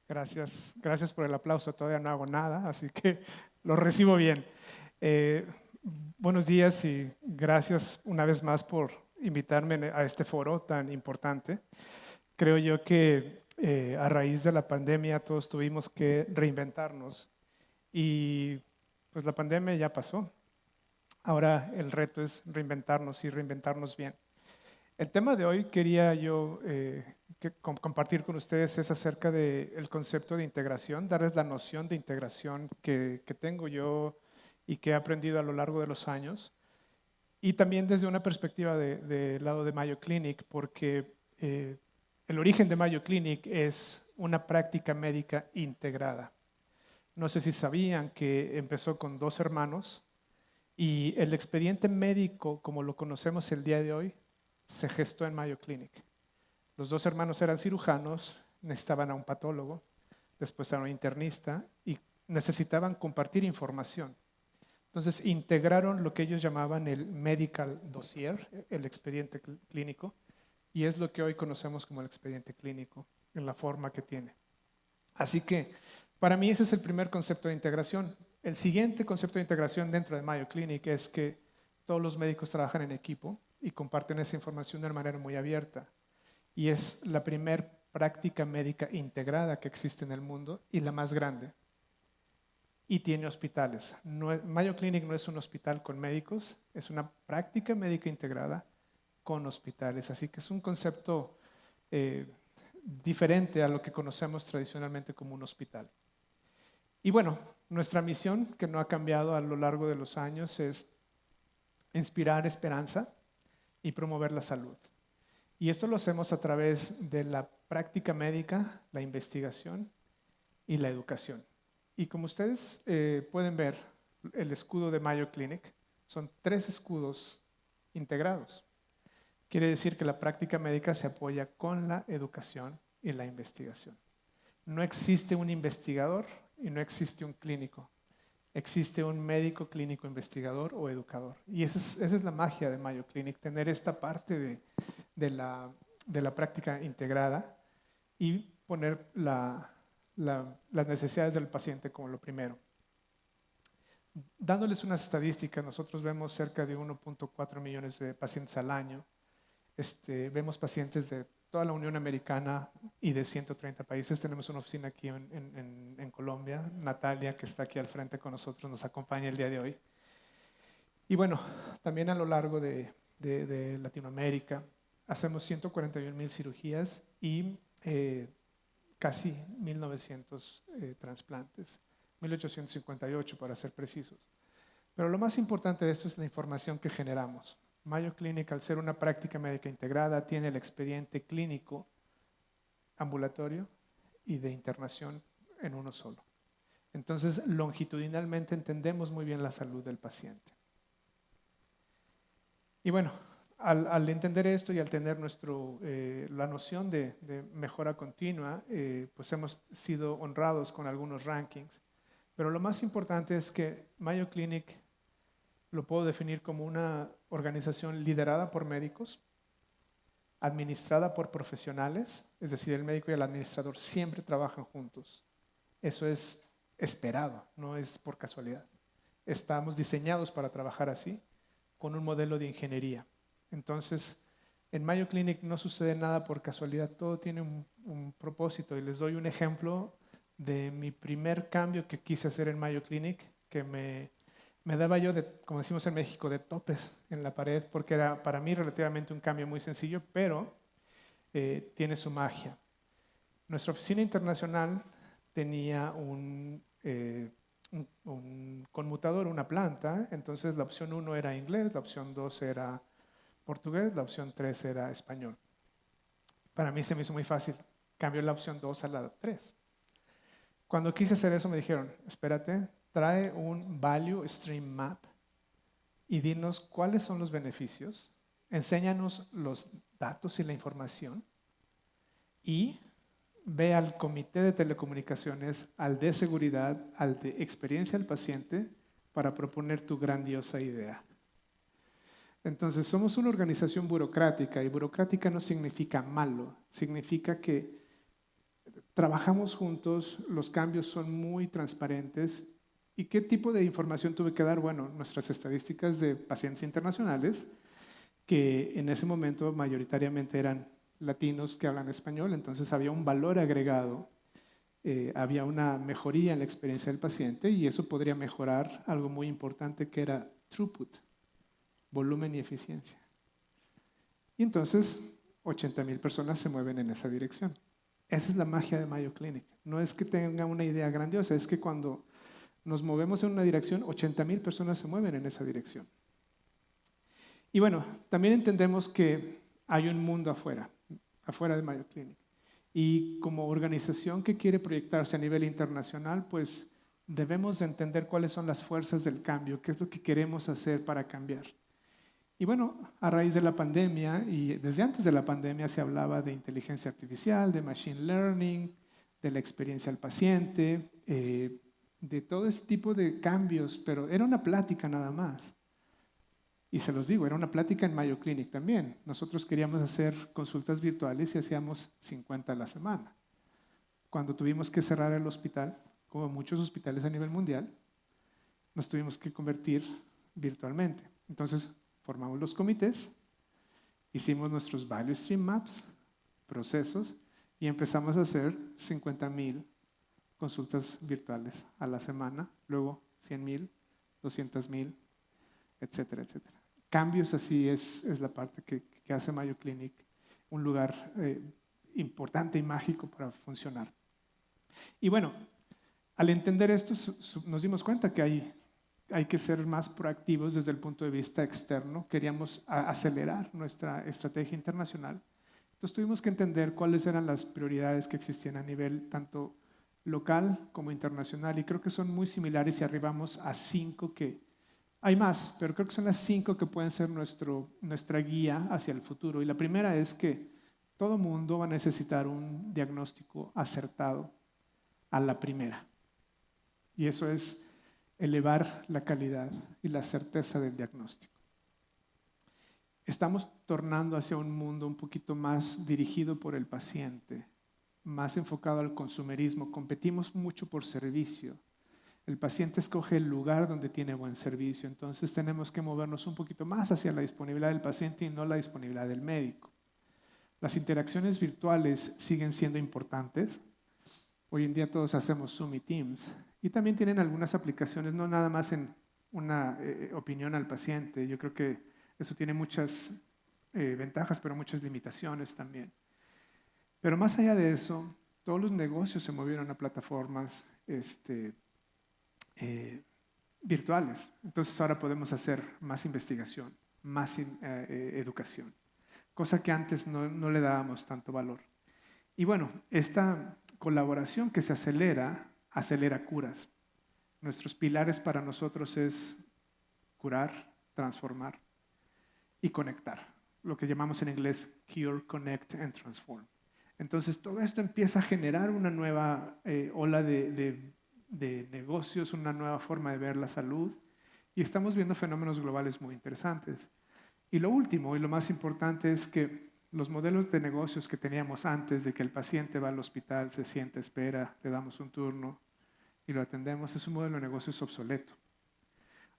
Gracias por el aplauso. Todavía no hago nada, así que lo recibo bien. Eh, Buenos días y gracias una vez más por invitarme a este foro tan importante. Creo yo que a raíz de la pandemia todos tuvimos que reinventarnos y pues la pandemia ya pasó. Ahora el reto es reinventarnos y reinventarnos bien. El tema de hoy quería yo compartir con ustedes es acerca del concepto de integración, darles la noción de integración que tengo yo y que he aprendido a lo largo de los años. Y también desde una perspectiva del lado de Mayo Clinic, porque el origen de Mayo Clinic es una práctica médica integrada. No sé si sabían que empezó con dos hermanos y el expediente médico, como lo conocemos el día de hoy, se gestó en Mayo Clinic. Los dos hermanos eran cirujanos, necesitaban a un patólogo, después a un internista y necesitaban compartir información. Entonces integraron lo que ellos llamaban el medical dossier, el expediente clínico, y es lo que hoy conocemos como el expediente clínico, en la forma que tiene. Así que para mí ese es el primer concepto de integración. El siguiente concepto de integración dentro de Mayo Clinic es que todos los médicos trabajan en equipo y comparten esa información de una manera muy abierta. Y es la primer práctica médica integrada que existe en el mundo y la más grande. Y tiene hospitales. Mayo Clinic no es un hospital con médicos, es una práctica médica integrada con hospitales. Así que es un concepto diferente a lo que conocemos tradicionalmente como un hospital. Y bueno, nuestra misión, que no ha cambiado a lo largo de los años, es inspirar esperanza y promover la salud. Y esto lo hacemos a través de la práctica médica, la investigación y la educación. Y como ustedes pueden ver, el escudo de Mayo Clinic son 3 escudos integrados. Quiere decir que la práctica médica se apoya con la educación y la investigación. No existe un investigador y no existe un clínico. Existe un médico clínico investigador o educador. Y esa es la magia de Mayo Clinic, tener esta parte de la práctica integrada y poner las necesidades del paciente como lo primero. Dándoles unas estadísticas, nosotros vemos cerca de 1.4 millones de pacientes al año. Vemos pacientes de toda la Unión Americana y de 130 países. Tenemos una oficina aquí en Colombia. Natalia, que está aquí al frente con nosotros, nos acompaña el día de hoy. Y bueno, también a lo largo de Latinoamérica hacemos 141,000 cirugías y casi 1.900 trasplantes, 1.858 para ser precisos. Pero lo más importante de esto es la información que generamos. Mayo Clinic, al ser una práctica médica integrada, tiene el expediente clínico, ambulatorio y de internación en uno solo. Entonces, longitudinalmente entendemos muy bien la salud del paciente. Y bueno, al entender esto y al tener la noción de mejora continua, pues hemos sido honrados con algunos rankings. Pero lo más importante es que Mayo Clinic lo puedo definir como una organización liderada por médicos, administrada por profesionales, es decir, el médico y el administrador siempre trabajan juntos. Eso es esperado, no es por casualidad. Estamos diseñados para trabajar así, con un modelo de ingeniería. Entonces, en Mayo Clinic no sucede nada por casualidad, todo tiene un propósito. Y les doy un ejemplo de mi primer cambio que quise hacer en Mayo Clinic, que me daba yo, como decimos en México, de topes en la pared, porque era para mí relativamente un cambio muy sencillo, pero tiene su magia. Nuestra oficina internacional tenía un conmutador, una planta, entonces la opción 1 era inglés, la opción 2 era portugués, la opción 3 era español. Para mí se me hizo muy fácil, cambió la opción 2 a la 3. Cuando quise hacer eso me dijeron, espérate, trae un Value Stream Map y dinos cuáles son los beneficios, enséñanos los datos y la información y ve al comité de telecomunicaciones, al de seguridad, al de experiencia del paciente para proponer tu grandiosa idea. Entonces, somos una organización burocrática y burocrática no significa malo, significa que trabajamos juntos, los cambios son muy transparentes. ¿Y qué tipo de información tuve que dar? Bueno, nuestras estadísticas de pacientes internacionales, que en ese momento mayoritariamente eran latinos que hablan español, entonces había un valor agregado, había una mejoría en la experiencia del paciente y eso podría mejorar algo muy importante que era throughput, volumen y eficiencia. Y entonces 80,000 personas se mueven en esa dirección. Esa es la magia de Mayo Clinic. No es que tenga una idea grandiosa, es que cuando nos movemos en una dirección, 80,000 personas se mueven en esa dirección. Y bueno, también entendemos que hay un mundo afuera de Mayo Clinic. Y como organización que quiere proyectarse a nivel internacional, pues debemos de entender cuáles son las fuerzas del cambio, qué es lo que queremos hacer para cambiar. Y bueno, a raíz de la pandemia y desde antes de la pandemia se hablaba de inteligencia artificial, de machine learning, de la experiencia al paciente, de todo ese tipo de cambios, pero era una plática nada más. Y se los digo, era una plática en Mayo Clinic también. Nosotros queríamos hacer consultas virtuales y hacíamos 50 a la semana. Cuando tuvimos que cerrar el hospital, como muchos hospitales a nivel mundial, nos tuvimos que convertir virtualmente. Entonces, formamos los comités, hicimos nuestros value stream maps, procesos, y empezamos a hacer 50,000 consultas virtuales a la semana, luego 100,000, 200,000, etcétera, etcétera. Cambios así es la parte que hace Mayo Clinic un lugar importante y mágico para funcionar. Y bueno, al entender esto nos dimos cuenta que hay que ser más proactivos desde el punto de vista externo. Queríamos acelerar nuestra estrategia internacional. Entonces tuvimos que entender cuáles eran las prioridades que existían a nivel tanto local como internacional. Y creo que son muy similares y arribamos a 5 que hay más, pero creo que son las 5 que pueden ser nuestra guía hacia el futuro. Y la primera es que todo mundo va a necesitar un diagnóstico acertado a la primera. Y eso es elevar la calidad y la certeza del diagnóstico. Estamos tornando hacia un mundo un poquito más dirigido por el paciente, más enfocado al consumerismo. Competimos mucho por servicio. El paciente escoge el lugar donde tiene buen servicio, entonces tenemos que movernos un poquito más hacia la disponibilidad del paciente y no la disponibilidad del médico. Las interacciones virtuales siguen siendo importantes. Hoy en día todos hacemos Zoom y Teams y también tienen algunas aplicaciones, no nada más en una opinión al paciente. Yo creo que eso tiene muchas ventajas, pero muchas limitaciones también. Pero más allá de eso, todos los negocios se movieron a plataformas virtuales. Entonces ahora podemos hacer más investigación, más educación, cosa que antes no le dábamos tanto valor. Y bueno, esta colaboración que se acelera curas. Nuestros pilares para nosotros es curar, transformar y conectar, lo que llamamos en inglés Cure, Connect and Transform. Entonces todo esto empieza a generar una nueva ola de negocios, una nueva forma de ver la salud y estamos viendo fenómenos globales muy interesantes. Y lo último y lo más importante es que los modelos de negocios que teníamos antes de que el paciente va al hospital, se sienta, espera, le damos un turno y lo atendemos, es un modelo de negocios obsoleto.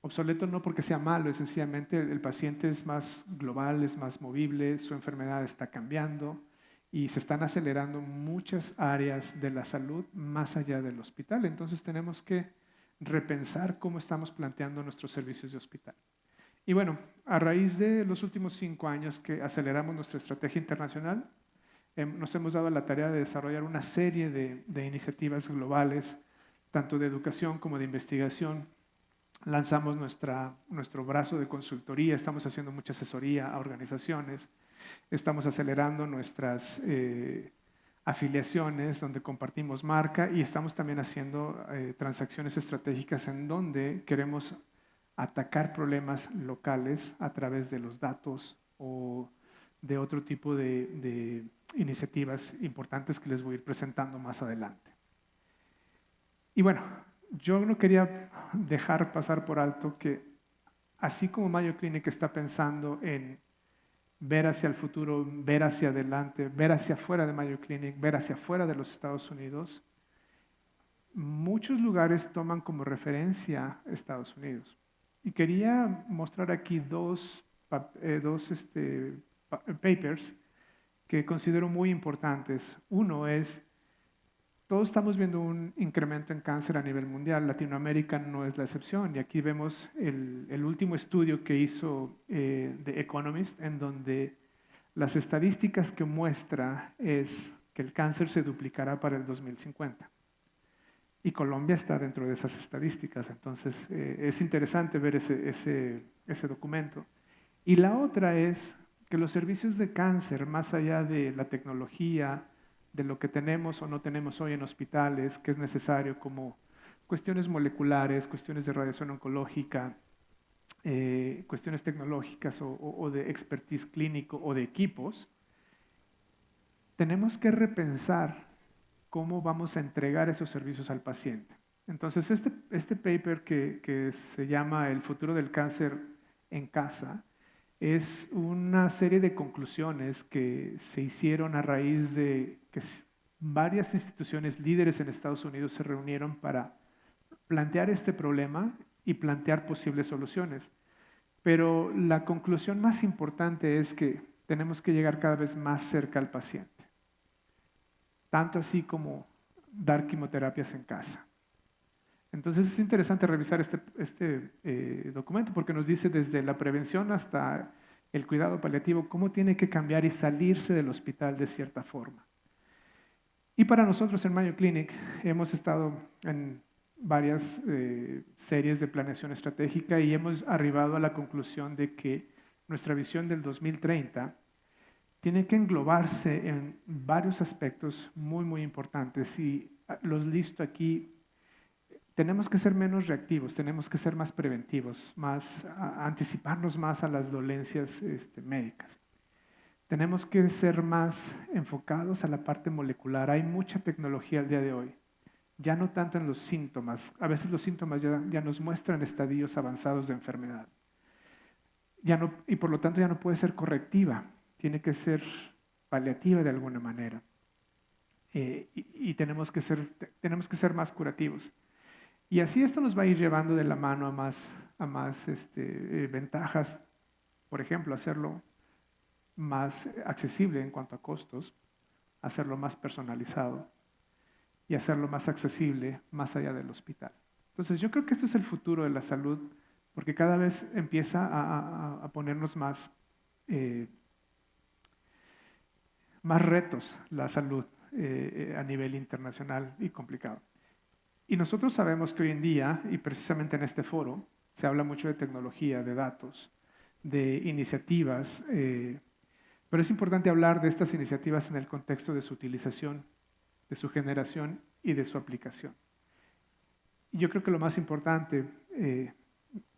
Obsoleto no porque sea malo, es sencillamente el paciente es más global, es más movible, su enfermedad está cambiando y se están acelerando muchas áreas de la salud más allá del hospital. Entonces tenemos que repensar cómo estamos planteando nuestros servicios de hospital. Y bueno, a raíz de los últimos 5 años que aceleramos nuestra estrategia internacional, nos hemos dado la tarea de desarrollar una serie de iniciativas globales, tanto de educación como de investigación. Lanzamos nuestro brazo de consultoría, estamos haciendo mucha asesoría a organizaciones, estamos acelerando nuestras afiliaciones donde compartimos marca y estamos también haciendo transacciones estratégicas en donde queremos atacar problemas locales a través de los datos o de otro tipo de iniciativas importantes que les voy a ir presentando más adelante. Y bueno, yo no quería dejar pasar por alto que así como Mayo Clinic está pensando en ver hacia el futuro, ver hacia adelante, ver hacia afuera de Mayo Clinic, ver hacia afuera de los Estados Unidos, muchos lugares toman como referencia Estados Unidos. Y quería mostrar aquí dos papers que considero muy importantes. Uno es, todos estamos viendo un incremento en cáncer a nivel mundial, Latinoamérica no es la excepción, y aquí vemos el último estudio que hizo The Economist, en donde las estadísticas que muestra es que el cáncer se duplicará para el 2050. Y Colombia está dentro de esas estadísticas, entonces es interesante ver ese documento. Y la otra es que los servicios de cáncer, más allá de la tecnología, de lo que tenemos o no tenemos hoy en hospitales, que es necesario como cuestiones moleculares, cuestiones de radiación oncológica, cuestiones tecnológicas o de expertise clínico o de equipos, tenemos que repensar cómo vamos a entregar esos servicios al paciente. Entonces, este paper que se llama El futuro del cáncer en casa es una serie de conclusiones que se hicieron a raíz de que varias instituciones líderes en Estados Unidos se reunieron para plantear este problema y plantear posibles soluciones. Pero la conclusión más importante es que tenemos que llegar cada vez más cerca al paciente. Tanto así como dar quimioterapias en casa. Entonces es interesante revisar este documento porque nos dice desde la prevención hasta el cuidado paliativo cómo tiene que cambiar y salirse del hospital de cierta forma. Y para nosotros en Mayo Clinic hemos estado en varias series de planeación estratégica y hemos arribado a la conclusión de que nuestra visión del 2030 tiene que englobarse en varios aspectos muy importantes y los listo aquí. Tenemos que ser menos reactivos, tenemos que ser más preventivos, anticiparnos más a las dolencias médicas. Tenemos que ser más enfocados a la parte molecular. Hay mucha tecnología al día de hoy, ya no tanto en los síntomas. A veces los síntomas ya nos muestran estadios avanzados de enfermedad. Y por lo tanto ya no puede ser correctiva. Tiene que ser paliativa de alguna manera. Y tenemos que ser más curativos. Y así esto nos va a ir llevando de la mano a más ventajas. Por ejemplo, hacerlo más accesible en cuanto a costos, hacerlo más personalizado y hacerlo más accesible más allá del hospital. Entonces yo creo que esto es el futuro de la salud, porque cada vez empieza a ponernos más retos la salud a nivel internacional y complicado. Y nosotros sabemos que hoy en día, y precisamente en este foro, se habla mucho de tecnología, de datos, de iniciativas, pero es importante hablar de estas iniciativas en el contexto de su utilización, de su generación y de su aplicación. Y yo creo que lo más importante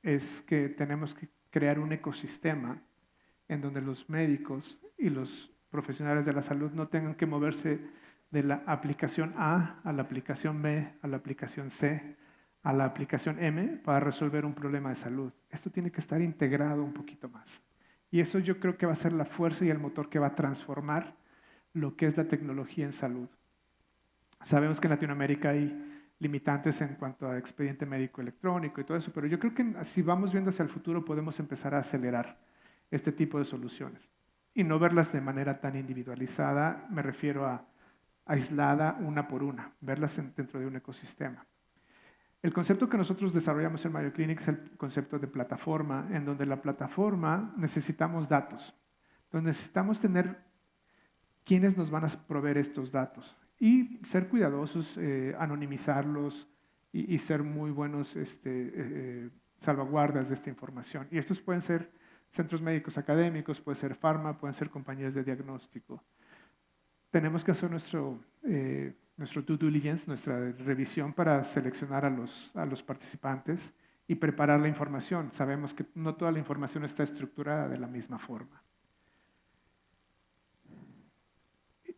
es que tenemos que crear un ecosistema en donde los médicos y los profesionales de la salud no tengan que moverse de la aplicación A a la aplicación B, a la aplicación C, a la aplicación M para resolver un problema de salud. Esto tiene que estar integrado un poquito más. Y eso yo creo que va a ser la fuerza y el motor que va a transformar lo que es la tecnología en salud. Sabemos que en Latinoamérica hay limitantes en cuanto a expediente médico electrónico y todo eso, pero yo creo que si vamos viendo hacia el futuro podemos empezar a acelerar este tipo de soluciones y no verlas de manera tan individualizada, me refiero a aislada una por una, verlas dentro de un ecosistema. El concepto que nosotros desarrollamos en Mayo Clinic es el concepto de plataforma, en donde la plataforma necesitamos datos, donde necesitamos tener quiénes nos van a proveer estos datos y ser cuidadosos, anonimizarlos y ser muy buenos salvaguardas de esta información. Y estos pueden ser centros médicos académicos, puede ser farma, pueden ser compañías de diagnóstico. Tenemos que hacer nuestro due diligence, nuestra revisión para seleccionar a los participantes y preparar la información. Sabemos que no toda la información está estructurada de la misma forma.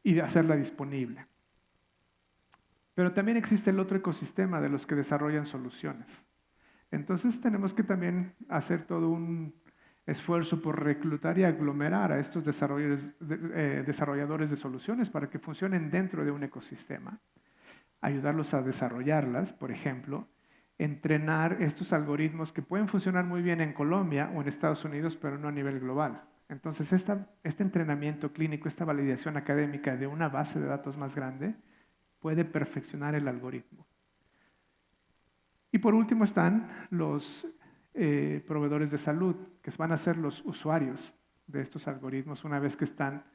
Y hacerla disponible. Pero también existe el otro ecosistema de los que desarrollan soluciones. Entonces tenemos que también hacer todo un esfuerzo por reclutar y aglomerar a estos desarrolladores de soluciones para que funcionen dentro de un ecosistema, ayudarlos a desarrollarlas, por ejemplo, entrenar estos algoritmos que pueden funcionar muy bien en Colombia o en Estados Unidos, pero no a nivel global. Entonces, este entrenamiento clínico, esta validación académica de una base de datos más grande, puede perfeccionar el algoritmo. Y por último están los proveedores de salud, que van a ser los usuarios de estos algoritmos una vez que están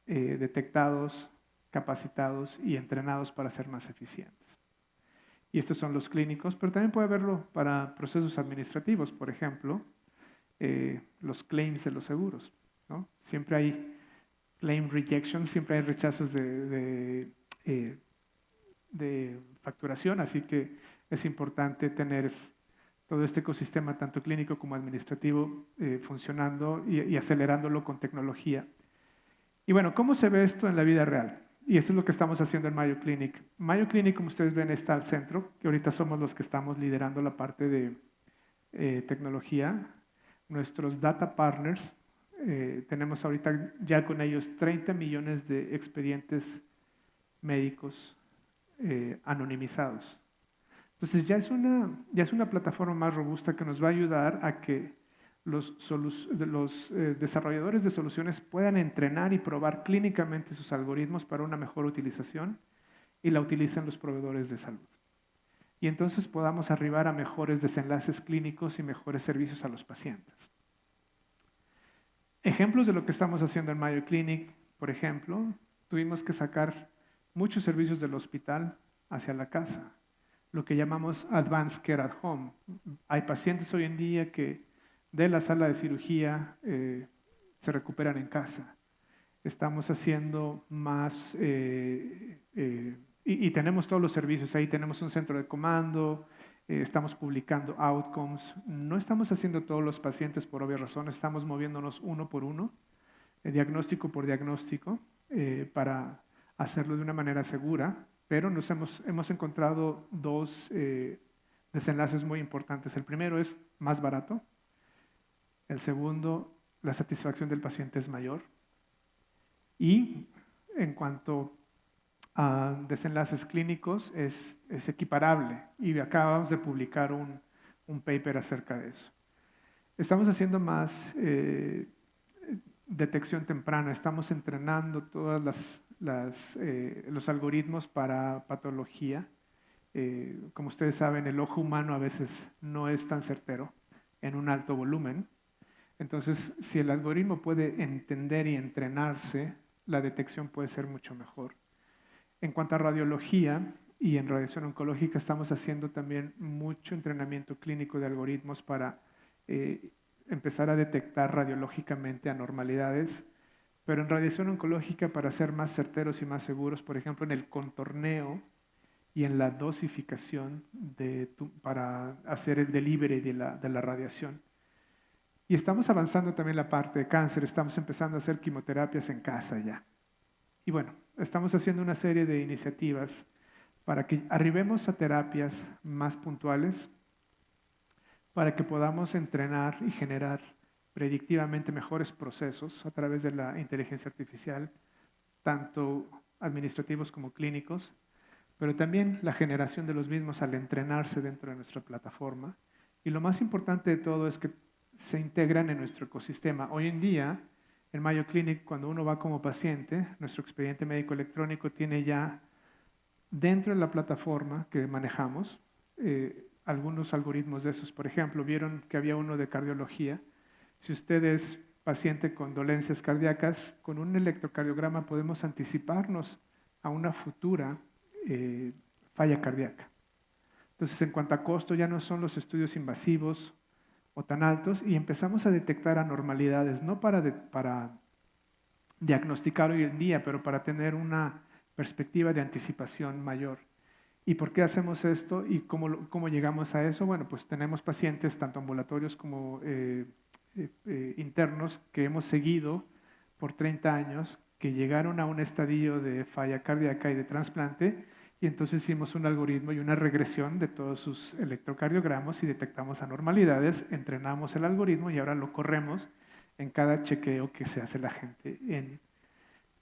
detectados, capacitados y entrenados para ser más eficientes. Y estos son los clínicos, pero también puede haberlo para procesos administrativos, por ejemplo, los claims de los seguros, ¿no? Siempre hay claim rejection, siempre hay rechazos de facturación, así que es importante tener todo este ecosistema, tanto clínico como administrativo, funcionando y acelerándolo con tecnología. Y bueno, ¿cómo se ve esto en la vida real? Y eso es lo que estamos haciendo en Mayo Clinic. Mayo Clinic, como ustedes ven, está al centro, que ahorita somos los que estamos liderando la parte de tecnología. Nuestros data partners, tenemos ahorita ya con ellos 30 millones de expedientes médicos anonimizados. Entonces ya es una plataforma más robusta que nos va a ayudar a que los desarrolladores de soluciones puedan entrenar y probar clínicamente sus algoritmos para una mejor utilización y la utilicen los proveedores de salud. Y entonces podamos arribar a mejores desenlaces clínicos y mejores servicios a los pacientes. Ejemplos de lo que estamos haciendo en Mayo Clinic, por ejemplo, tuvimos que sacar muchos servicios del hospital hacia la casa, lo que llamamos Advanced Care at Home. Hay pacientes hoy en día que de la sala de cirugía se recuperan en casa. Estamos haciendo más, y tenemos todos los servicios ahí, tenemos un centro de comando, estamos publicando outcomes. No estamos haciendo todos los pacientes por obvias razones, estamos moviéndonos uno por uno, diagnóstico por diagnóstico, para hacerlo de una manera segura, pero hemos encontrado dos desenlaces muy importantes. El primero es más barato. El segundo, la satisfacción del paciente es mayor. Y en cuanto a desenlaces clínicos, es equiparable. Y acabamos de publicar un paper acerca de eso. Estamos haciendo más detección temprana. Estamos entrenando todos los algoritmos para patología. Como ustedes saben, el ojo humano a veces no es tan certero en un alto volumen. Entonces, si el algoritmo puede entender y entrenarse, la detección puede ser mucho mejor. En cuanto a radiología y en radiación oncológica, estamos haciendo también mucho entrenamiento clínico de algoritmos para empezar a detectar radiológicamente anormalidades, pero en radiación oncológica para ser más certeros y más seguros, por ejemplo, en el contorneo y en la dosificación para hacer el delivery de la radiación. Y estamos avanzando también la parte de cáncer, estamos empezando a hacer quimioterapias en casa ya. Y bueno, estamos haciendo una serie de iniciativas para que arribemos a terapias más puntuales, para que podamos entrenar y generar predictivamente mejores procesos a través de la inteligencia artificial, tanto administrativos como clínicos, pero también la generación de los mismos al entrenarse dentro de nuestra plataforma. Y lo más importante de todo es que se integran en nuestro ecosistema. Hoy en día, en Mayo Clinic, cuando uno va como paciente, nuestro expediente médico electrónico tiene ya dentro de la plataforma que manejamos algunos algoritmos de esos. Por ejemplo, vieron que había uno de cardiología. Si usted es paciente con dolencias cardíacas, con un electrocardiograma podemos anticiparnos a una futura falla cardíaca. Entonces, en cuanto a costo, ya no son los estudios invasivos o tan altos y empezamos a detectar anormalidades, no para diagnosticar hoy en día, pero para tener una perspectiva de anticipación mayor. ¿Y por qué hacemos esto y cómo llegamos a eso? Bueno, pues tenemos pacientes, tanto ambulatorios como internos, que hemos seguido por 30 años, que llegaron a un estadio de falla cardíaca y de trasplante, Y entonces hicimos un algoritmo y una regresión de todos sus electrocardiogramos y detectamos anormalidades, entrenamos el algoritmo y ahora lo corremos en cada chequeo que se hace la gente en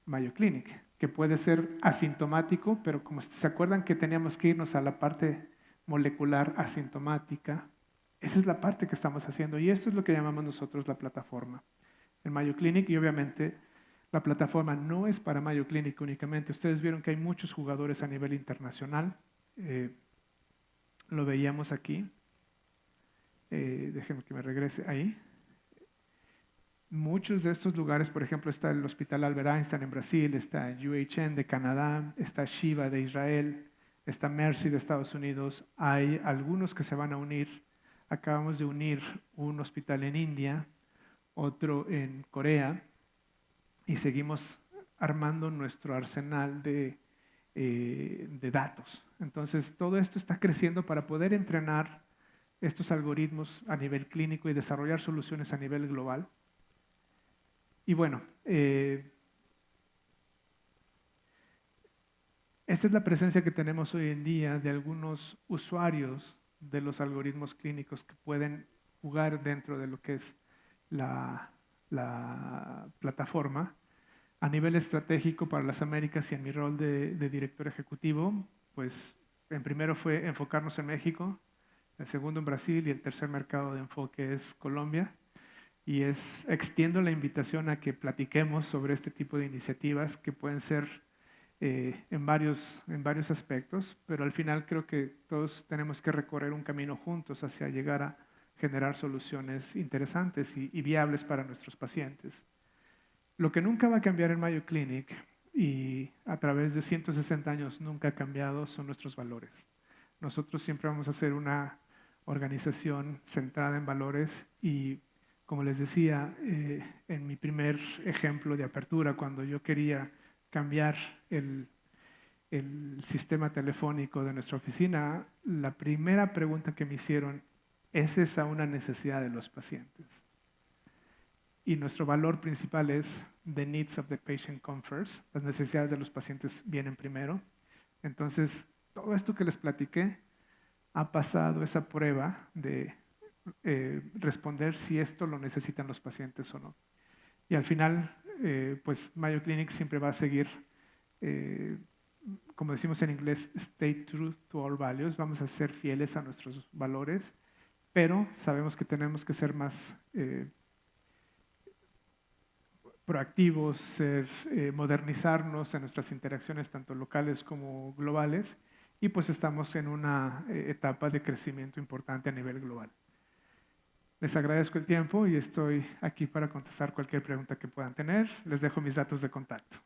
Mayo Clinic, que puede ser asintomático, pero como se acuerdan que teníamos que irnos a la parte molecular asintomática, esa es la parte que estamos haciendo y esto es lo que llamamos nosotros la plataforma. En Mayo Clinic, y obviamente la plataforma no es para Mayo Clinic únicamente. Ustedes vieron que hay muchos jugadores a nivel internacional. Lo veíamos aquí. Déjenme que me regrese ahí. Muchos de estos lugares, por ejemplo, está el Hospital Albert Einstein en Brasil, está UHN de Canadá, está Shiva de Israel, está Mercy de Estados Unidos. Hay algunos que se van a unir. Acabamos de unir un hospital en India, otro en Corea, y seguimos armando nuestro arsenal de datos. Entonces, todo esto está creciendo para poder entrenar estos algoritmos a nivel clínico y desarrollar soluciones a nivel global. Y bueno, esta es la presencia que tenemos hoy en día de algunos usuarios de los algoritmos clínicos que pueden jugar dentro de lo que es la plataforma. A nivel estratégico para las Américas y en mi rol de director ejecutivo, pues en primero fue enfocarnos en México, el segundo en Brasil y el tercer mercado de enfoque es Colombia. Y extiendo la invitación a que platiquemos sobre este tipo de iniciativas que pueden ser en varios aspectos, pero al final creo que todos tenemos que recorrer un camino juntos hacia llegar a generar soluciones interesantes y viables para nuestros pacientes. Lo que nunca va a cambiar en Mayo Clinic y a través de 160 años nunca ha cambiado son nuestros valores. Nosotros siempre vamos a ser una organización centrada en valores y, como les decía, en mi primer ejemplo de apertura, cuando yo quería cambiar el sistema telefónico de nuestra oficina, la primera pregunta que me hicieron, ¿es esa una necesidad de los pacientes? Y nuestro valor principal es the needs of the patient come first. Las necesidades de los pacientes vienen primero. Entonces, todo esto que les platiqué ha pasado esa prueba de responder si esto lo necesitan los pacientes o no. Y al final, pues Mayo Clinic siempre va a seguir, como decimos en inglés, stay true to our values. Vamos a ser fieles a nuestros valores, pero sabemos que tenemos que ser más proactivos, modernizarnos en nuestras interacciones tanto locales como globales y pues estamos en una etapa de crecimiento importante a nivel global. Les agradezco el tiempo y estoy aquí para contestar cualquier pregunta que puedan tener. Les dejo mis datos de contacto.